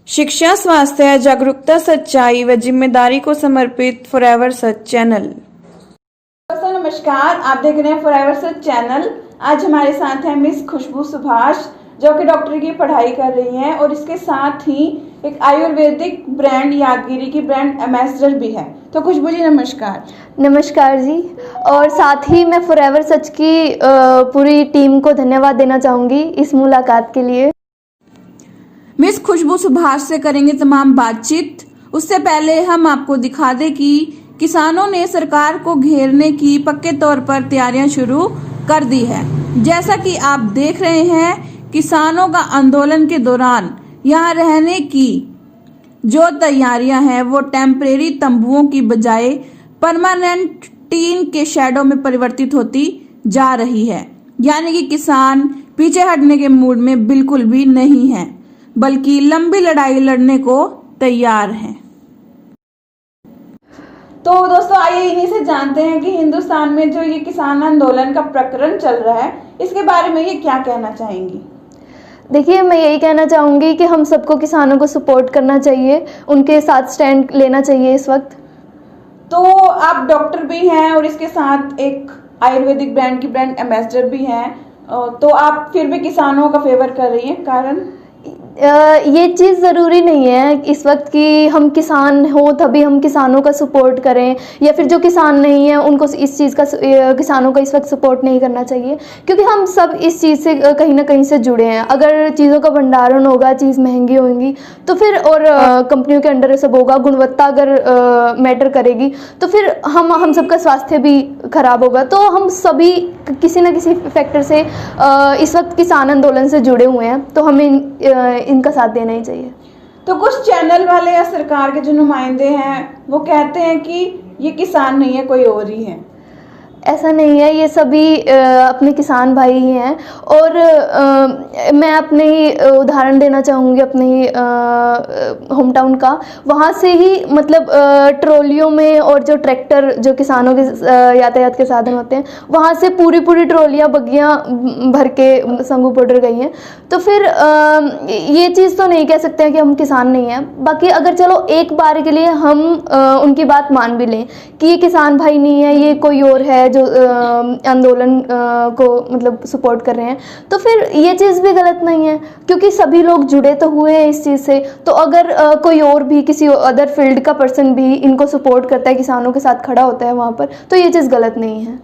शिक्षा, स्वास्थ्य, जागरूकता, सच्चाई व जिम्मेदारी को समर्पित फॉरएवर सच चैनल। दोस्तों नमस्कार, आप देख रहे हैं फॉरएवर सच चैनल। आज हमारे साथ हैं मिस खुशबू सुभाष, जो कि डॉक्टरी की पढ़ाई कर रही हैं और इसके साथ ही एक आयुर्वेदिक ब्रांड यादगिरी की ब्रांड एम्बेसडर भी है। तो खुशबू जी नमस्कार। नमस्कार जी। और साथ ही मैं फॉरएवर सच की पूरी टीम को धन्यवाद देना चाहूँगी इस मुलाकात के लिए। मिस खुशबू सुभाष से करेंगे तमाम बातचीत। उससे पहले हम आपको दिखा दें कि किसानों ने सरकार को घेरने की पक्के तौर पर तैयारियां शुरू कर दी है। जैसा कि आप देख रहे हैं, किसानों का आंदोलन के दौरान यहां रहने की जो तैयारियां हैं वो टेम्परेरी तंबुओं की बजाय परमानेंट टीन के शेडो में परिवर्तित होती जा रही है। यानी कि किसान पीछे हटने के मूड में बिल्कुल भी नहीं है, बल्कि लंबी लड़ाई लड़ने को तैयार हैं। तो दोस्तों आइए इन्हीं से जानते हैं कि हिंदुस्तान में जो ये किसान आंदोलन का प्रकरण चल रहा है, इसके बारे में ये क्या कहना चाहेंगी? देखिए, मैं यही कहना चाहूँगी कि हम सबको किसानों को सपोर्ट करना चाहिए, उनके साथ स्टैंड लेना चाहिए इस वक्त। तो आप डॉक्टर भी हैं और इसके साथ एक आयुर्वेदिक ब्रांड की ब्रांड एम्बेसडर भी हैं, तो आप फिर भी किसानों का फेवर कर रही हैं, कारण? ये चीज़ ज़रूरी नहीं है इस वक्त कि हम किसान हो तभी हम किसानों का सपोर्ट करें, या फिर जो किसान नहीं है उनको इस चीज़ का किसानों का इस वक्त सपोर्ट नहीं करना चाहिए, क्योंकि हम सब इस चीज़ से कहीं ना कहीं से जुड़े हैं। अगर चीज़ों का भंडारण होगा, चीज़ महंगी होगी तो फिर, और कंपनियों के अंडर सब होगा, गुणवत्ता अगर मैटर करेगी तो फिर हम सबका स्वास्थ्य भी खराब होगा। तो हम सभी किसी न किसी फैक्टर से इस वक्त किसान आंदोलन से जुड़े हुए हैं, तो हमें इनका साथ देना ही चाहिए। तो कुछ चैनल वाले या सरकार के जो नुमाइंदे हैं वो कहते हैं कि ये किसान नहीं है, कोई और ही है। ऐसा नहीं है, ये सभी अपने किसान भाई ही हैं। और मैं अपने ही उदाहरण देना चाहूँगी अपने ही होम टाउन का। वहाँ से ही मतलब ट्रॉलियों में, और जो ट्रैक्टर जो किसानों के यातायात के साधन होते हैं, वहाँ से पूरी ट्रॉलियाँ बग्गियाँ भर के संगू बॉर्डर गई हैं। तो फिर ये चीज़ तो नहीं कह सकते हैं कि हम किसान नहीं हैं। बाकी अगर चलो एक बार के लिए हम उनकी बात मान भी लें कि ये किसान भाई नहीं है, ये कोई और है जो आंदोलन को मतलब सपोर्ट कर रहे हैं, तो फिर ये चीज़ भी गलत नहीं है, क्योंकि सभी लोग जुड़े तो हुए हैं इस चीज़ से। तो अगर कोई और भी किसी अदर फील्ड का पर्सन भी इनको सपोर्ट करता है, किसानों के साथ खड़ा होता है वहाँ पर, तो ये चीज़ गलत नहीं है।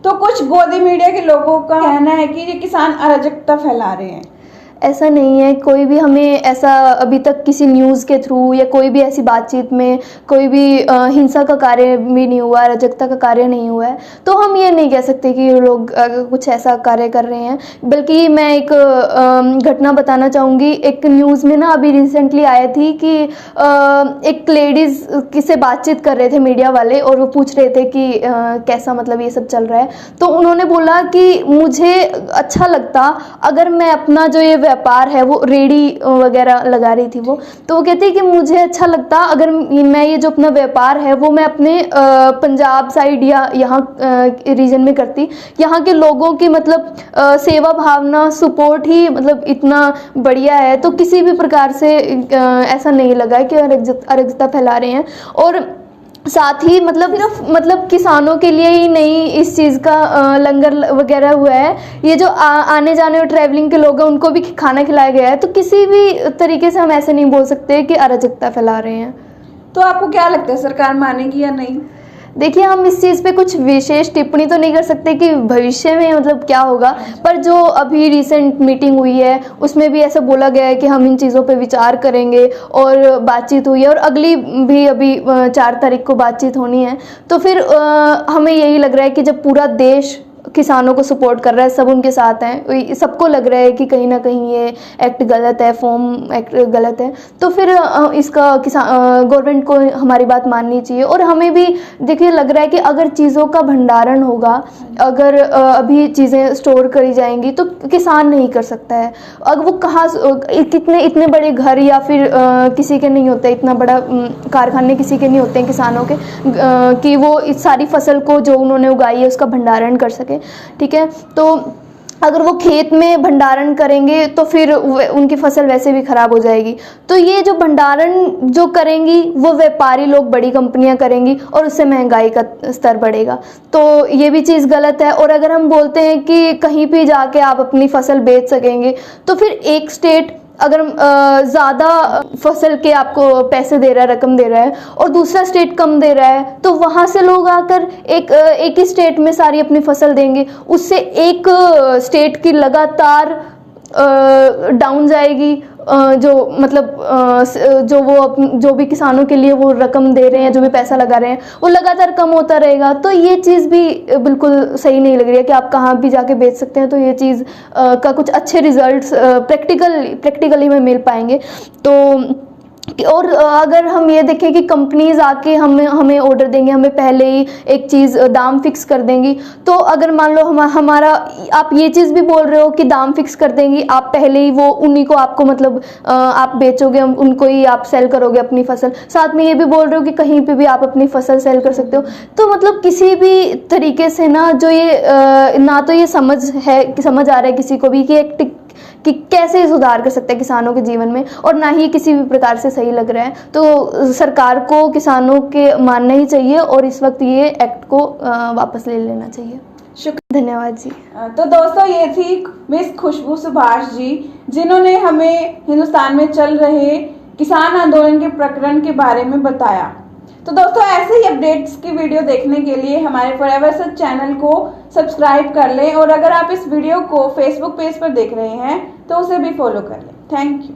तो कुछ गोदी मीडिया के लोगों का कहना है कि ये किसान अराजकता फैला रहे हैं। ऐसा नहीं है, कोई भी हमें ऐसा अभी तक किसी न्यूज़ के थ्रू या कोई भी ऐसी बातचीत में कोई भी हिंसा का कार्य भी नहीं हुआ, अराजकता का कार्य नहीं हुआ है। तो हम ये नहीं कह सकते कि लोग कुछ ऐसा कार्य कर रहे हैं। बल्कि मैं एक घटना बताना चाहूँगी। एक न्यूज़ में ना अभी रिसेंटली आया थी कि एक लेडीज़ किससे बातचीत कर रहे थे मीडिया वाले, और वो पूछ रहे थे कि कैसा मतलब ये सब चल रहा है। तो उन्होंने बोला कि मुझे अच्छा लगता अगर मैं अपना जो ये व्यापार है वो रेडी वगैरह लगा रही थी वो, तो वो कहती है कि मुझे अच्छा लगता अगर मैं ये जो अपना व्यापार है वो मैं अपने पंजाब साइड या यहाँ रीजन में करती। यहाँ के लोगों की मतलब सेवा भावना, सपोर्ट ही मतलब इतना बढ़िया है, तो किसी भी प्रकार से ऐसा नहीं लगा है कि अराजकता फैला रहे हैं। और साथ ही मतलब किसानों के लिए ही नहीं इस चीज़ का लंगर वगैरह हुआ है। ये जो आने जाने और ट्रैवलिंग के लोग हैं उनको भी खाना खिलाया गया है। तो किसी भी तरीके से हम ऐसे नहीं बोल सकते कि अराजकता फैला रहे हैं। तो आपको क्या लगता है, सरकार मानेगी या नहीं? देखिए, हम इस चीज़ पे कुछ विशेष टिप्पणी तो नहीं कर सकते कि भविष्य में मतलब क्या होगा, पर जो अभी रिसेंट मीटिंग हुई है उसमें भी ऐसा बोला गया है कि हम इन चीज़ों पे विचार करेंगे, और बातचीत हुई है, और अगली भी अभी 4 तारीख को बातचीत होनी है। तो फिर हमें यही लग रहा है कि जब पूरा देश किसानों को सपोर्ट कर रहा है, सब उनके साथ हैं, सबको लग रहा है कि कहीं ना कहीं ये एक्ट गलत है, फॉर्म एक्ट गलत है, तो फिर इसका गवर्नमेंट को हमारी बात माननी चाहिए। और हमें भी देखिए लग रहा है कि अगर चीज़ों का भंडारण होगा, अगर अभी चीज़ें स्टोर करी जाएंगी तो किसान नहीं कर सकता है। अगर वो कहाँ कितने इतने बड़े घर या फिर किसी के नहीं होते, इतना बड़ा कारखाने किसी के नहीं होते हैं किसानों के, कि वो इस सारी फसल को जो उन्होंने उगाई है उसका भंडारण कर सके। ठीक है, तो अगर वो खेत में भंडारण करेंगे तो फिर उनकी फसल वैसे भी खराब हो जाएगी। तो ये जो भंडारण जो करेंगी वो व्यापारी लोग, बड़ी कंपनियां करेंगी और उससे महंगाई का स्तर बढ़ेगा। तो ये भी चीज़ गलत है। और अगर हम बोलते हैं कि कहीं भी जाके आप अपनी फसल बेच सकेंगे, तो फिर एक स्टेट अगर ज़्यादा फसल के आपको पैसे दे रहा है, रकम दे रहा है, और दूसरा स्टेट कम दे रहा है, तो वहाँ से लोग आकर एक ही स्टेट में सारी अपनी फसल देंगे। उससे एक स्टेट की लगातार डाउन जाएगी, जो मतलब जो भी किसानों के लिए वो रकम दे रहे हैं, जो भी पैसा लगा रहे हैं, वो लगातार कम होता रहेगा। तो ये चीज़ भी बिल्कुल सही नहीं लग रही है कि आप कहाँ भी जाके बेच सकते हैं। तो ये चीज़ का कुछ अच्छे रिजल्ट्स प्रैक्टिकली में मिल पाएंगे। तो और अगर हम ये देखें कि कंपनीज आके हमें ऑर्डर देंगे, हमें पहले ही एक चीज़ दाम फिक्स कर देंगी, तो अगर मान लो हमारा आप ये चीज़ भी बोल रहे हो कि दाम फिक्स कर देंगी, आप पहले ही वो उन्हीं को आपको मतलब आप बेचोगे, उनको ही आप सेल करोगे अपनी फसल, साथ में ये भी बोल रहे हो कि कहीं पे भी आप अपनी फसल सेल कर सकते हो। तो मतलब किसी भी तरीके से ना जो ये ना तो ये समझ आ रहा है किसी को भी कि कैसे सुधार कर सकते हैं किसानों के जीवन में, और ना ही किसी भी प्रकार से सही लग रहा है। तो सरकार को किसानों के मानना ही चाहिए और इस वक्त ये एक्ट को वापस ले लेना चाहिए। शुक्रिया, धन्यवाद जी। तो दोस्तों, ये थी मिस खुशबू सुभाष जी, जिन्होंने हमें हिंदुस्तान में चल रहे किसान आंदोलन के प्रकरण के बारे में बताया। तो दोस्तों, ऐसे ही अपडेट्स की वीडियो देखने के लिए हमारे फॉरएवर सच चैनल को सब्सक्राइब कर लें, और अगर आप इस वीडियो को फेसबुक पेज पर देख रहे हैं तो उसे भी फॉलो कर लें। Thank you.